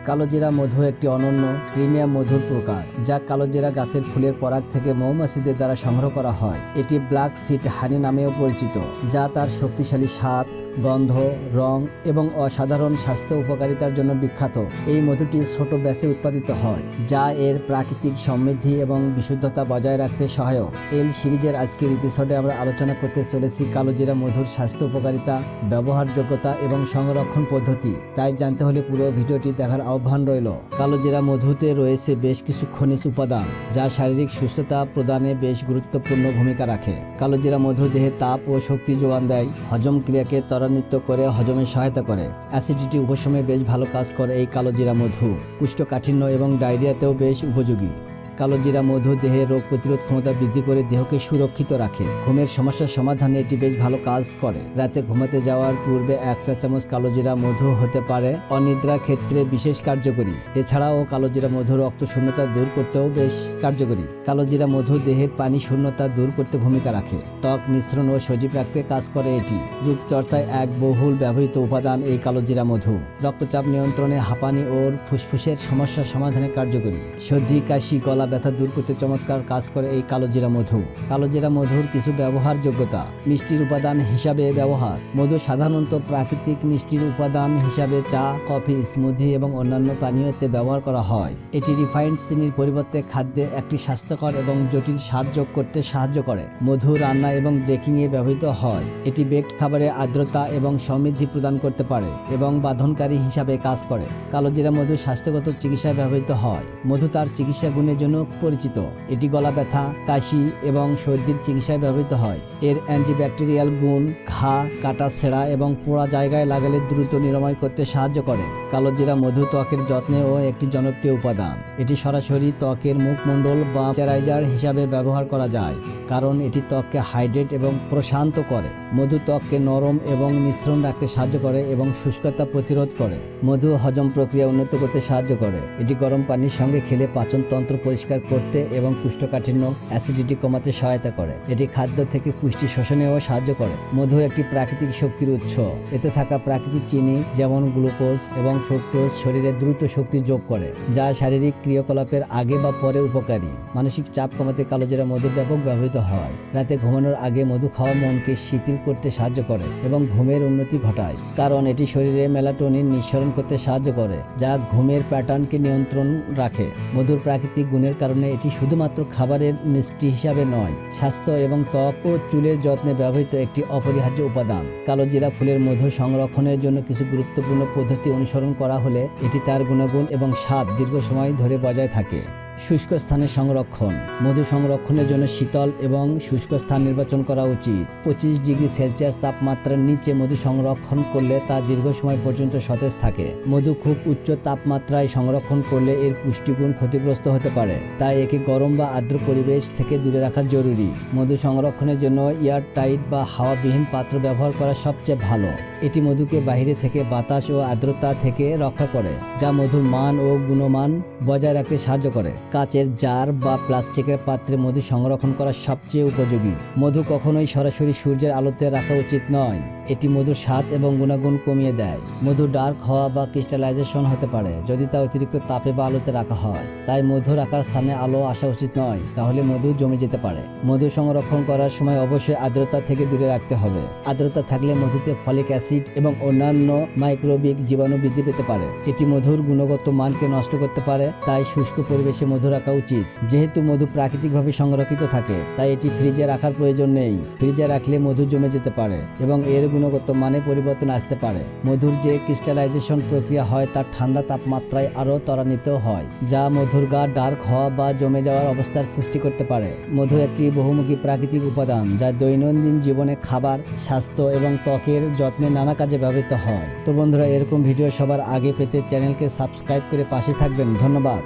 কালোজিরা মধু একটি অনন্য প্রিমিয়াম মধুর প্রকার, যা কালোজিরা গাছের ফুলের পরাগ থেকে মৌমাছিদের দ্বারা সংগ্রহ করা হয়। এটি ব্ল্যাক সিড হানি নামেও পরিচিত, যা তার শক্তিশালী স্বাদ, গন্ধ, রং এবং অসাধারণ স্বাস্থ্য উপকারিতার জন্য বিখ্যাত। এই মধুটি ছোট ব্যাচে উৎপাদিত হয়, যা এর প্রাকৃতিক সমৃদ্ধি এবং বিশুদ্ধতা বজায় রাখতে সহায়ক। এই সিরিজের আজকের এপিসোডে আমরা আলোচনা করতে চলেছি কালোজিরা মধুর স্বাস্থ্য উপকারিতা, ব্যবহারযোগ্যতা এবং সংরক্ষণ পদ্ধতি। তাই জানতে হলে পুরো ভিডিওটি দেখার আহ্বান রইল। কালোজিরা মধুতে রয়েছে বেশ কিছু খনিজ উপাদান, যা শারীরিক সুস্থতা প্রদানে বেশ গুরুত্বপূর্ণ ভূমিকা রাখে। কালোজিরা মধু দেহে তাপ ও শক্তি যোগান দেয়, হজম ক্রিয়াকে ত্বরান্বিত করে হজমে সহায়তা করে, অ্যাসিডিটি উপশমে বেশ ভালো কাজ করে। এই কালোজিরা মধু কোষ্ঠকাঠিন্য এবং ডায়রিয়াতেও বেশ উপযোগী। কালোজিরা মধু দেহের রোগ প্রতিরোধ ক্ষমতা বৃদ্ধি করে দেহকে সুরক্ষিত রাখে। ঘুমের সমস্যার সমাধানে এটি বেশ ভালো কাজ করে। রাতে ঘুমাতে যাওয়ার পূর্বে 1 চা চামচ কালোজিরা মধু হতে পারে অনিদ্রার ক্ষেত্রে বিশেষ কার্যকরী। এছাড়াও কালোজিরা মধু রক্ত শূন্যতা দূর করতেও বেশ কার্যকরী। কালোজিরা মধু দেহের পানি শূন্যতা দূর করতে ভূমিকা রাখে। ত্বক মিশ্রণ ও সজীব রাখতে কাজ করে এটি। রূপচর্চায় এক বহুল ব্যবহৃত উপাদান এই কালোজিরা মধু। রক্তচাপ নিয়ন্ত্রণে, হাঁপানি ও ফুসফুসের সমস্যার সমাধানে কার্যকরী। সর্দি, কাশি, গলা ব্যথা দূর করতে চমৎকার কাজ করে এই কালোজিরা মধু। কালোজিরা মধুর কিছু ব্যবহারযোগ্যতা। মিষ্টির উপাদান হিসাবে ব্যবহার। মধু সাধারণত প্রাকৃতিক মিষ্টির উপাদান হিসাবে চা, কফি, স্মুদি এবং অন্যান্য পানীয়তে ব্যবহার করা হয়। এটি রিফাইন্ড চিনির পরিবর্তে খাদ্যে একটি স্বাস্থ্যকর এবং জটিল স্বাদ যোগ করতে সাহায্য করে। মধু রান্না এবং বেকিংয়ে ব্যবহৃত হয়। এটি বেকড খাবারে আর্দ্রতা এবং সমৃদ্ধি প্রদান করতে পারে এবং বাঁধনকারী হিসাবে কাজ করে। কালোজিরা মধু স্বাস্থ্যগত চিকিৎসায় ব্যবহৃত হয়। মধু তার চিকিৎসা গুণের জন্য পরিচিত। এটি গলা ব্যথা, কাশি এবং সর্দির চিকিৎসায় ব্যবহৃত হয়। এর অ্যান্টিব্যাকটেরিয়াল গুণ ঘা, কাটা, ছেঁড়া এবং পোড়া জায়গায় লাগালে দ্রুত নিরাময় করতে সাহায্য করে। কালোজিরা মধু ত্বকের যত্নেও একটি জনপ্রিয় উপাদান। এটি সরাসরি ত্বকের মুখমণ্ডল বা ময়েশ্চারাইজার হিসাবে ব্যবহার করা যায়, কারণ এটি ত্বককে হাইড্রেট এবং প্রশান্ত করে। মধু ত্বককে নরম এবং মিশ্রণ রাখতে সাহায্য করে এবং শুষ্কতা প্রতিরোধ করে। মধু হজম প্রক্রিয়া উন্নত করতে সাহায্য করে। এটি গরম পানির সঙ্গে খেলে পাচনতন্ত্র পরিষ্কার করতে এবং কোষ্ঠকাঠিন্য, অ্যাসিডিটি কমাতে সহায়তা করে। এটি খাদ্য থেকে পুষ্টি শোষণেও সাহায্য করে। মধু একটি প্রাকৃতিক শক্তির উৎস। এতে থাকা প্রাকৃতিক চিনি যেমন গ্লুকোজ এবং ফ্রুক্টোজ শরীরে দ্রুত শক্তি যোগ করে, যা শারীরিক ক্রিয়াকলাপের আগে বা পরে উপকারী। মানসিক চাপ কমাতে কালোজিরা মধু ব্যাপক ব্যবহৃত হয়। রাতে ঘুমানোর আগে মধু খাওয়া মনকে শিথিল করতে সাহায্য করে এবং ঘুমের উন্নতি ঘটায়, কারণ এটি শরীরে মেলাটোনিন নিঃসরণ করতে সাহায্য করে, যা ঘুমের প্যাটার্নকে নিয়ন্ত্রণ রাখে। মধুর প্রাকৃতিক গুণের কারণে এটি শুধুমাত্র খাবারের মিষ্টি হিসাবে নয়, স্বাস্থ্য এবং ত্বক ও চুলের যত্নে ব্যবহৃত একটি অপরিহার্য উপাদান। কালোজিরা ফুলের মধু সংরক্ষণের জন্য কিছু গুরুত্বপূর্ণ পদ্ধতি অনুসরণ করা হলে এটি তার গুণাগুণ এবং স্বাদ দীর্ঘ সময় ধরে বজায় থাকে। শুষ্ক স্থানে সংরক্ষণ। মধু সংরক্ষণের জন্য শীতল এবং শুষ্ক স্থান নির্বাচন করা উচিত। 25 ডিগ্রি সেলসিয়াস তাপমাত্রার নিচে মধু সংরক্ষণ করলে তা দীর্ঘ সময় পর্যন্ত সতেজ থাকে। মধু খুব উচ্চ তাপমাত্রায় সংরক্ষণ করলে এর পুষ্টিগুণ ক্ষতিগ্রস্ত হতে পারে, তাই একে গরম বা আর্দ্র পরিবেশ থেকে দূরে রাখা জরুরি। মধু সংরক্ষণের জন্য এয়ার টাইট বা হাওয়াবিহীন পাত্র ব্যবহার করা সবচেয়ে ভালো। এটি মধুকে বাইরে থেকে বাতাস ও আর্দ্রতা থেকে রক্ষা করে, যা মধুর মান ও গুণমান বজায় রাখতে সাহায্য করে। কাচের জার বা প্লাস্টিকের পাত্রে মধু সংরক্ষণ করা সবচেয়ে উপযোগী। মধু কখনোই সরাসরি সূর্যের আলোতে রাখা উচিত নয়। এটি মধুর স্বাদ এবং গুণাগুণ কমিয়ে দেয়। মধু ডার্ক হওয়া বা ক্রিস্টালাইজেশন হতে পারে যদি তা অতিরিক্ত তাপে বা আলোতে রাখা হয়। তাই মধু রাখার স্থানে আলো আসা উচিত নয়, তাহলে মধু জমে যেতে পারে। মধু সংরক্ষণ করার সময় অবশ্যই আর্দ্রতা থেকে দূরে রাখতে হবে। আর্দ্রতা থাকলে মধুতে ফলিক অ্যাসিড এবং অন্যান্য মাইক্রোবিক জীবাণু বৃদ্ধি পেতে পারে। এটি মধুর গুণগত মানকে নষ্ট করতে পারে, তাই শুষ্ক পরিবেশে মধু রাখা উচিত। যেহেতু মধু প্রাকৃতিকভাবে সংরক্ষিত থাকে, তাই এটি ফ্রিজে রাখার প্রয়োজন নেই। ফ্রিজে রাখলে মধু জমে যেতে পারে এবং এর গুণগত মানে পরিবর্তন আসতে পারে। মধুর যে ক্রিস্টালাইজেশন প্রক্রিয়া হয় তা ঠান্ডা তাপমাত্রায় আরও ত্বরান্বিত হয়, যা মধুর গা ডার্ক হওয়া বা জমে যাওয়ার অবস্থার সৃষ্টি করতে পারে। মধু একটি বহুমুখী প্রাকৃতিক উপাদান, যা দৈনন্দিন জীবনে খাবার, স্বাস্থ্য এবং ত্বকের যত্নে নানা কাজে ব্যবহৃত হয়। তো বন্ধুরা, এরকম ভিডিও সবার আগে পেতে চ্যানেলকে সাবস্ক্রাইব করে পাশে থাকবেন। ধন্যবাদ।